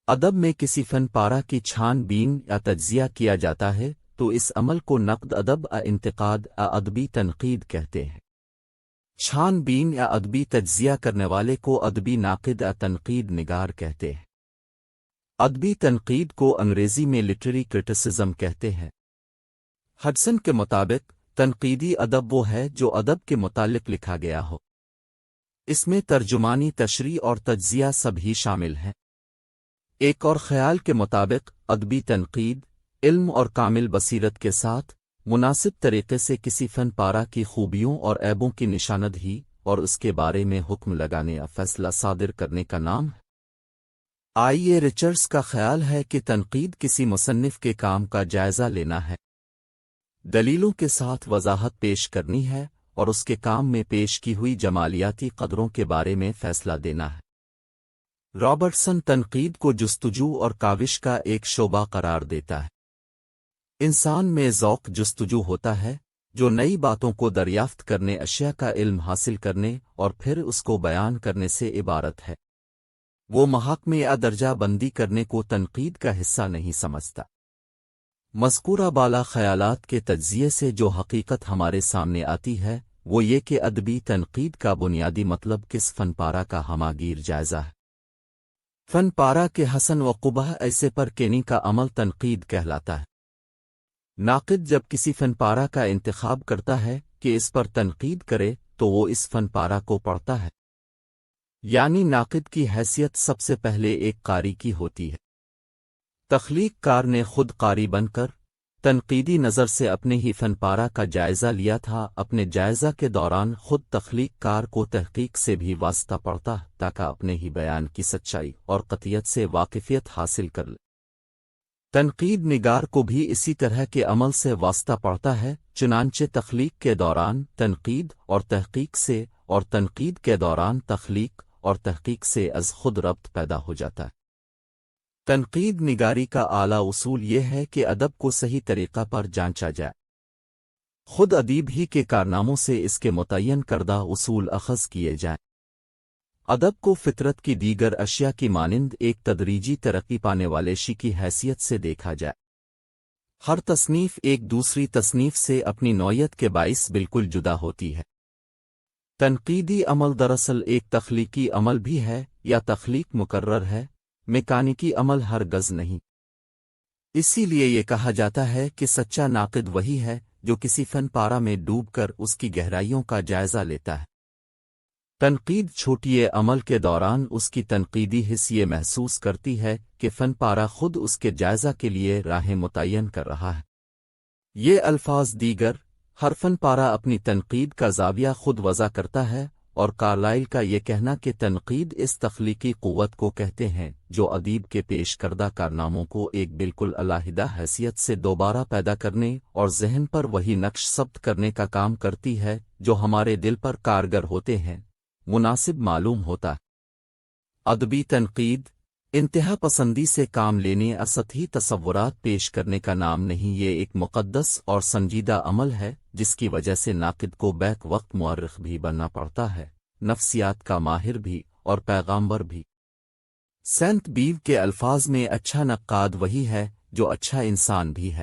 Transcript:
ادب میں کسی فن پارہ کی چھان بین یا تجزیہ کیا جاتا ہے تو اس عمل کو نقد ادب انتقاد ادبی تنقید کہتے ہیں۔ چھان بین یا ادبی تجزیہ کرنے والے کو ادبی ناقد تنقید نگار کہتے ہیں۔ ادبی تنقید کو انگریزی میں لٹریری کرٹیسزم کہتے ہیں۔ ہڈسن کے مطابق تنقیدی ادب وہ ہے جو ادب کے متعلق لکھا گیا ہو، اس میں ترجمانی، تشریح اور تجزیہ سب ہی شامل ہیں۔ ایک اور خیال کے مطابق ادبی تنقید علم اور کامل بصیرت کے ساتھ مناسب طریقے سے کسی فن پارہ کی خوبیوں اور عیبوں کی نشاندہی اور اس کے بارے میں حکم لگانے یا فیصلہ صادر کرنے کا نام ہے۔ آئیے ریچرڈس کا خیال ہے کہ تنقید کسی مصنف کے کام کا جائزہ لینا ہے، دلیلوں کے ساتھ وضاحت پیش کرنی ہے اور اس کے کام میں پیش کی ہوئی جمالیاتی قدروں کے بارے میں فیصلہ دینا ہے۔ رابرٹسن تنقید کو جستجو اور کاوش کا ایک شعبہ قرار دیتا ہے۔ انسان میں ذوق جستجو ہوتا ہے جو نئی باتوں کو دریافت کرنے، اشیاء کا علم حاصل کرنے اور پھر اس کو بیان کرنے سے عبارت ہے۔ وہ محاکمے یا درجہ بندی کرنے کو تنقید کا حصہ نہیں سمجھتا۔ مذکورہ بالا خیالات کے تجزیے سے جو حقیقت ہمارے سامنے آتی ہے وہ یہ کہ ادبی تنقید کا بنیادی مطلب کس فن پارہ کا ہماگیر جائزہ ہے۔ فن پارہ کے حسن و قبح ایسے پر کینی کا عمل تنقید کہلاتا ہے۔ ناقد جب کسی فن پارہ کا انتخاب کرتا ہے کہ اس پر تنقید کرے تو وہ اس فن پارہ کو پڑھتا ہے، یعنی ناقد کی حیثیت سب سے پہلے ایک قاری کی ہوتی ہے۔ تخلیق کار نے خود قاری بن کر تنقیدی نظر سے اپنے ہی فن پارہ کا جائزہ لیا تھا۔ اپنے جائزہ کے دوران خود تخلیق کار کو تحقیق سے بھی واسطہ پڑتا تاکہ اپنے ہی بیان کی سچائی اور قطعیت سے واقفیت حاصل کر لے۔ تنقید نگار کو بھی اسی طرح کے عمل سے واسطہ پڑتا ہے، چنانچہ تخلیق کے دوران تنقید اور تحقیق سے اور تنقید کے دوران تخلیق اور تحقیق سے از خود ربط پیدا ہو جاتا ہے۔ تنقید نگاری کا اعلیٰ اصول یہ ہے کہ ادب کو صحیح طریقہ پر جانچا جائے، خود ادیب ہی کے کارناموں سے اس کے متعین کردہ اصول اخذ کیے جائیں۔ ادب کو فطرت کی دیگر اشیاء کی مانند ایک تدریجی ترقی پانے والے شے کی حیثیت سے دیکھا جائے۔ ہر تصنیف ایک دوسری تصنیف سے اپنی نوعیت کے باعث بالکل جدا ہوتی ہے۔ تنقیدی عمل دراصل ایک تخلیقی عمل بھی ہے یا تخلیق مقرر ہے، میکانیکی عمل ہرگز نہیں۔ اسی لیے یہ کہا جاتا ہے کہ سچا ناقد وہی ہے جو کسی فن پارہ میں ڈوب کر اس کی گہرائیوں کا جائزہ لیتا ہے۔ تنقید چھوٹیے عمل کے دوران اس کی تنقیدی حس یہ محسوس کرتی ہے کہ فن پارہ خود اس کے جائزہ کے لیے راہیں متعین کر رہا ہے۔ یہ الفاظ دیگر، ہر فن پارہ اپنی تنقید کا زاویہ خود وضع کرتا ہے، اور کارلائل کا یہ کہنا کہ تنقید اس تخلیقی قوت کو کہتے ہیں جو ادیب کے پیش کردہ کارناموں کو ایک بالکل علیحدہ حیثیت سے دوبارہ پیدا کرنے اور ذہن پر وہی نقش ثبت کرنے کا کام کرتی ہے جو ہمارے دل پر کارگر ہوتے ہیں، مناسب معلوم ہوتا ہے۔ ادبی تنقید انتہا پسندی سے کام لینے اور سطحی تصورات پیش کرنے کا نام نہیں، یہ ایک مقدس اور سنجیدہ عمل ہے جس کی وجہ سے ناقد کو بیک وقت مورخ بھی بننا پڑتا ہے، نفسیات کا ماہر بھی اور پیغامبر بھی۔ سینٹ بیو کے الفاظ میں اچھا نقاد وہی ہے جو اچھا انسان بھی ہے۔